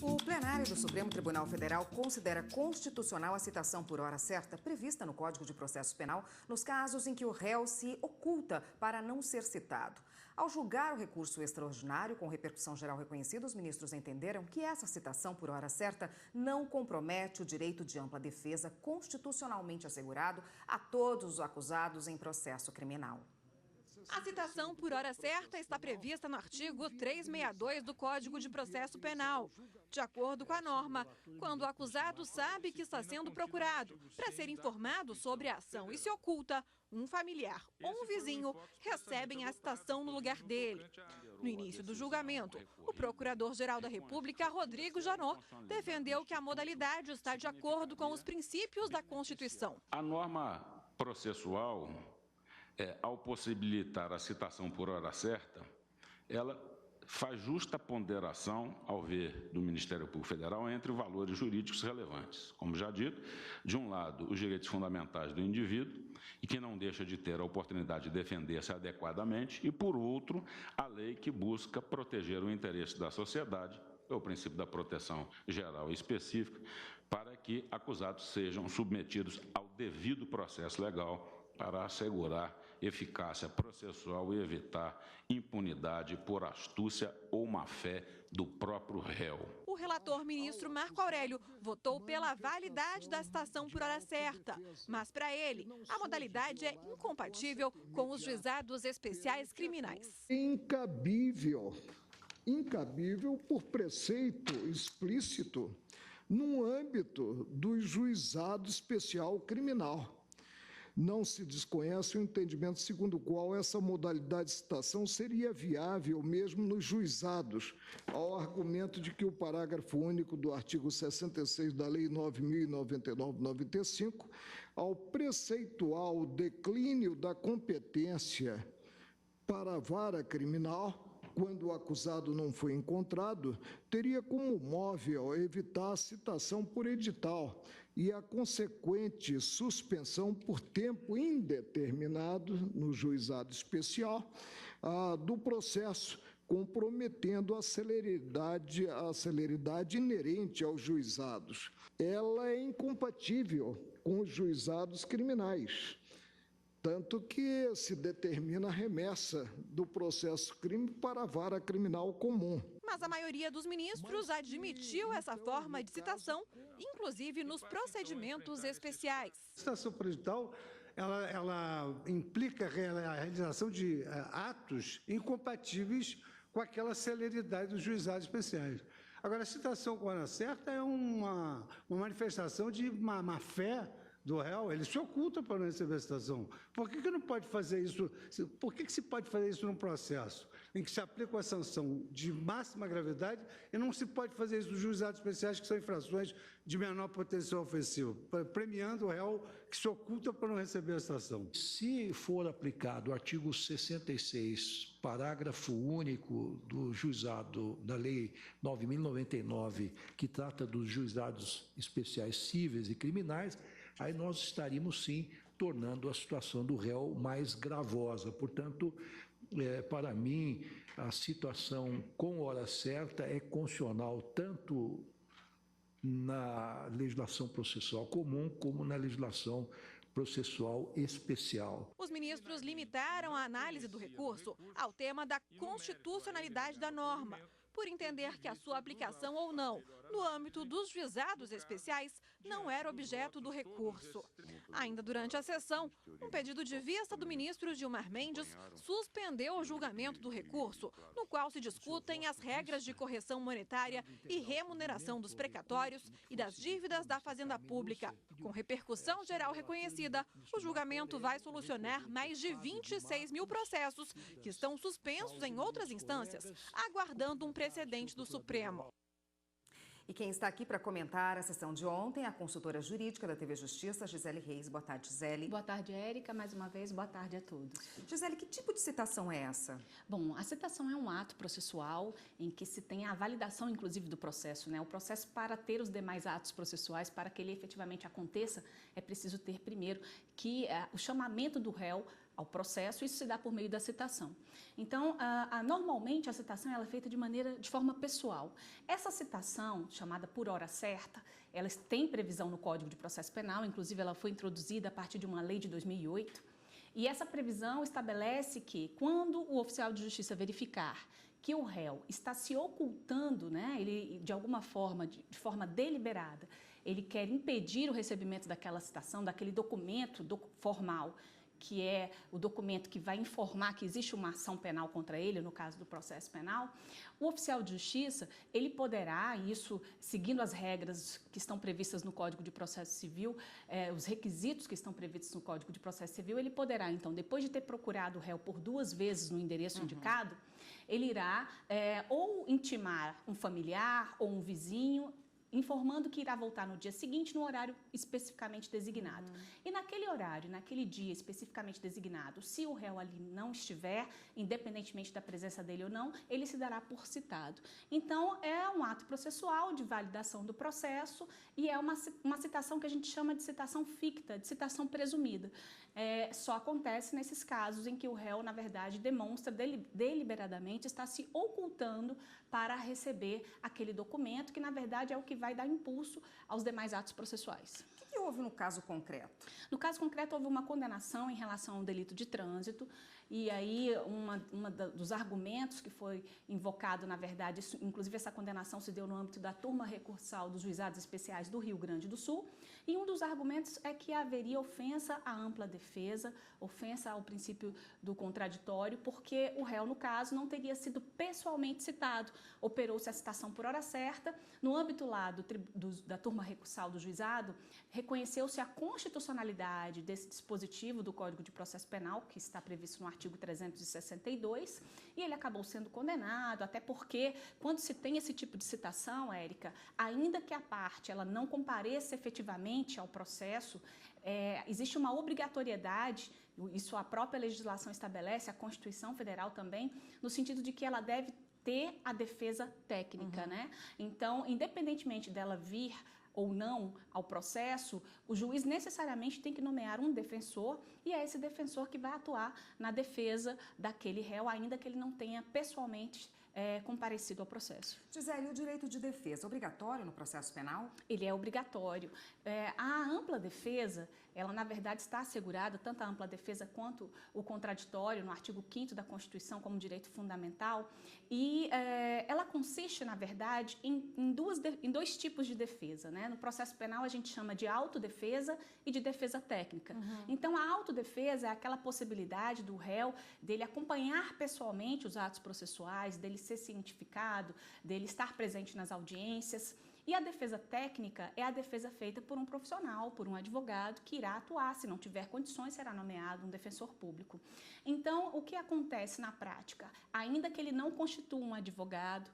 O plenário do Supremo Tribunal Federal considera constitucional a citação por hora certa prevista no Código de Processo Penal nos casos em que o réu se oculta para não ser citado. Ao julgar o recurso extraordinário com repercussão geral reconhecida, os ministros entenderam que essa citação por hora certa não compromete o direito de ampla defesa constitucionalmente assegurado a todos os acusados em processo criminal. A citação por hora certa está prevista no artigo 362 do Código de Processo Penal. De acordo com a norma, quando o acusado sabe que está sendo procurado para ser informado sobre a ação e se oculta, um familiar ou um vizinho recebem a citação no lugar dele. No início do julgamento, o Procurador-Geral da República, Rodrigo Janot, defendeu que a modalidade está de acordo com os princípios da Constituição. A norma processual, ao possibilitar a citação por hora certa, ela faz justa ponderação, ao ver do Ministério Público Federal, entre valores jurídicos relevantes. Como já dito, de um lado, os direitos fundamentais do indivíduo, e que não deixa de ter a oportunidade de defender-se adequadamente, e, por outro, a lei que busca proteger o interesse da sociedade, o princípio da proteção geral e específica, para que acusados sejam submetidos ao devido processo legal para assegurar eficácia processual e evitar impunidade por astúcia ou má-fé do próprio réu. O relator ministro Marco Aurélio votou pela validade da citação por hora certa, mas para ele, a modalidade é incompatível com os juizados especiais criminais. Incabível por preceito explícito no âmbito do juizado especial criminal. Não se desconhece o entendimento segundo o qual essa modalidade de citação seria viável mesmo nos juizados, ao argumento de que o parágrafo único do artigo 66 da Lei 9.099/95, ao preceituar o declínio da competência para a vara criminal, quando o acusado não foi encontrado, teria como móvel evitar a citação por edital e a consequente suspensão por tempo indeterminado no juizado especial do processo, comprometendo a celeridade inerente aos juizados. Ela é incompatível com os juizados criminais, tanto que se determina a remessa do processo crime para a vara criminal comum. Mas a maioria dos ministros admitiu essa forma de citação, inclusive nos procedimentos especiais. A citação por edital, ela implica a realização de atos incompatíveis com aquela celeridade dos juizados especiais. Agora, a citação com hora certa é uma manifestação de má-fé do réu, ele se oculta para não receber a citação. Por que não pode fazer isso? Por que se pode fazer isso num processo em que se aplica a sanção de máxima gravidade e não se pode fazer isso nos juizados especiais, que são infrações de menor potencial ofensivo, premiando o réu que se oculta para não receber a citação? Se for aplicado o artigo 66, parágrafo único do juizado da Lei 9.099, que trata dos juizados especiais cíveis e criminais, aí nós estaríamos, sim, tornando a situação do réu mais gravosa. Portanto, para mim, a situação com hora certa é constitucional tanto na legislação processual comum como na legislação processual especial. Os ministros limitaram a análise do recurso ao tema da constitucionalidade da norma, por entender que a sua aplicação ou não, no âmbito dos juizados especiais, não era objeto do recurso. Ainda durante a sessão, um pedido de vista do ministro Gilmar Mendes suspendeu o julgamento do recurso, no qual se discutem as regras de correção monetária e remuneração dos precatórios e das dívidas da Fazenda Pública. Com repercussão geral reconhecida, o julgamento vai solucionar mais de 26 mil processos que estão suspensos em outras instâncias, aguardando um precedente do Supremo. E quem está aqui para comentar a sessão de ontem é a consultora jurídica da TV Justiça, Gisele Reis. Boa tarde, Gisele. Boa tarde, Érica. Mais uma vez, boa tarde a todos. Gisele, que tipo de citação é essa? Bom, a citação é um ato processual em que se tem a validação, inclusive, do processo, né? O processo, para ter os demais atos processuais, para que ele efetivamente aconteça, é preciso ter primeiro que o chamamento do réu ao processo, isso se dá por meio da citação. Então, normalmente a citação ela é feita de forma pessoal. Essa citação, chamada por hora certa, ela tem previsão no Código de Processo Penal, inclusive ela foi introduzida a partir de uma lei de 2008, e essa previsão estabelece que, quando o oficial de justiça verificar que o réu está se ocultando, né, ele, de alguma forma, de forma deliberada, ele quer impedir o recebimento daquela citação, daquele documento formal, que é o documento que vai informar que existe uma ação penal contra ele, no caso do processo penal, o oficial de justiça, ele poderá, isso seguindo as regras que estão previstas no Código de Processo Civil, os requisitos que estão previstos no Código de Processo Civil, ele poderá, então, depois de ter procurado o réu por 2 vezes no endereço indicado, ele irá ou intimar um familiar ou um vizinho, informando que irá voltar no dia seguinte, no horário especificamente designado. E naquele horário, naquele dia especificamente designado, se o réu ali não estiver, independentemente da presença dele ou não, ele se dará por citado. Então, é um ato processual de validação do processo e é uma citação que a gente chama de citação ficta, de citação presumida. Só acontece nesses casos em que o réu, na verdade, demonstra deliberadamente estar se ocultando para receber aquele documento, que na verdade é o que vai dar impulso aos demais atos processuais. O que houve no caso concreto? No caso concreto, houve uma condenação em relação a um delito de trânsito, e aí dos argumentos que foi invocado, na verdade, inclusive essa condenação se deu no âmbito da turma recursal dos juizados especiais do Rio Grande do Sul, e um dos argumentos é que haveria ofensa à ampla defesa, ofensa ao princípio do contraditório, porque o réu, no caso, não teria sido pessoalmente citado. Operou-se a citação por hora certa, no âmbito lá da turma recursal do juizado, reconheceu-se a constitucionalidade desse dispositivo do Código de Processo Penal, que está previsto no artigo 362, e ele acabou sendo condenado, até porque, quando se tem esse tipo de citação, Érica, ainda que a parte ela não compareça efetivamente ao processo, existe uma obrigatoriedade, isso a própria legislação estabelece, a Constituição Federal também, no sentido de que ela deve ter a defesa técnica, né? Então, independentemente dela vir ou não ao processo, o juiz necessariamente tem que nomear um defensor e é esse defensor que vai atuar na defesa daquele réu, ainda que ele não tenha pessoalmente comparecido ao processo. Gisele, o direito de defesa é obrigatório no processo penal? Ele é obrigatório. A ampla defesa, ela na verdade está assegurada, tanto a ampla defesa quanto o contraditório, no artigo 5º da Constituição como direito fundamental, e ela consiste, na verdade, em 2 tipos de defesa, né? No processo penal a gente chama de autodefesa e de defesa técnica. Então a autodefesa é aquela possibilidade do réu dele acompanhar pessoalmente os atos processuais, dele ser cientificado, dele estar presente nas audiências. E a defesa técnica é a defesa feita por um profissional, por um advogado que irá atuar. Se não tiver condições, será nomeado um defensor público. Então, o que acontece na prática? Ainda que ele não constitua um advogado,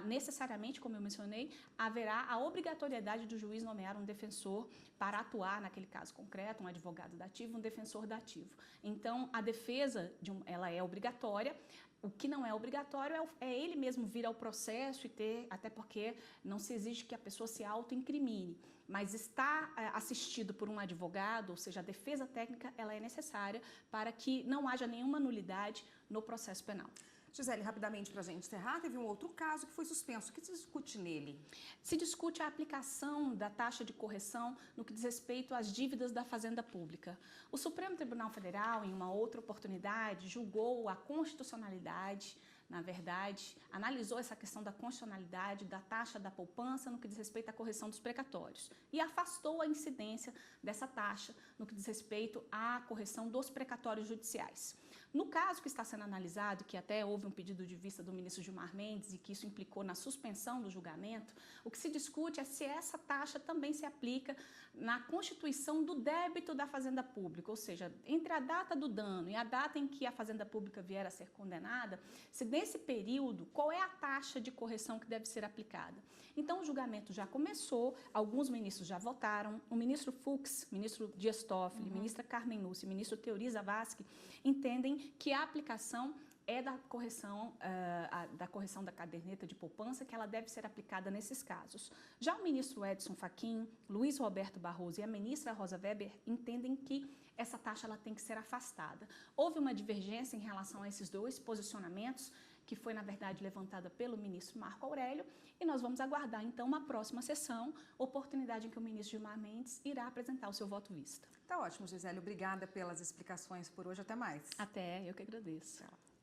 necessariamente, como eu mencionei, haverá a obrigatoriedade do juiz nomear um defensor para atuar, naquele caso concreto, um advogado dativo, um defensor dativo. Então, a defesa, ela é obrigatória. O que não é obrigatório é ele mesmo vir ao processo e ter, até porque não se exige que a pessoa se autoincrimine, mas estar assistido por um advogado, ou seja, a defesa técnica, ela é necessária para que não haja nenhuma nulidade no processo penal. Gisele, rapidamente para a gente encerrar, teve um outro caso que foi suspenso. O que se discute nele? Se discute a aplicação da taxa de correção no que diz respeito às dívidas da Fazenda Pública. O Supremo Tribunal Federal, em uma outra oportunidade, julgou a constitucionalidade, na verdade, analisou essa questão da constitucionalidade da taxa da poupança no que diz respeito à correção dos precatórios e afastou a incidência dessa taxa no que diz respeito à correção dos precatórios judiciais. No caso que está sendo analisado, que até houve um pedido de vista do ministro Gilmar Mendes e que isso implicou na suspensão do julgamento, o que se discute é se essa taxa também se aplica na constituição do débito da Fazenda Pública, ou seja, entre a data do dano e a data em que a Fazenda Pública vier a ser condenada, se nesse período, qual é a taxa de correção que deve ser aplicada. Então, o julgamento já começou, alguns ministros já votaram, o ministro Fux, ministro Dias Toffoli, ministra Carmen Lúcia e ministro Teori Zavascki entendem que a aplicação é da correção da caderneta de poupança, que ela deve ser aplicada nesses casos. Já o ministro Edson Fachin, Luiz Roberto Barroso e a ministra Rosa Weber entendem que essa taxa ela tem que ser afastada. Houve uma divergência em relação a esses dois posicionamentos, que foi, na verdade, levantada pelo ministro Marco Aurélio, e nós vamos aguardar, então, uma próxima sessão, oportunidade em que o ministro Gilmar Mendes irá apresentar o seu voto vista. Tá ótimo, Gisele. Obrigada pelas explicações por hoje. Até mais. Até, eu que agradeço. Tchau.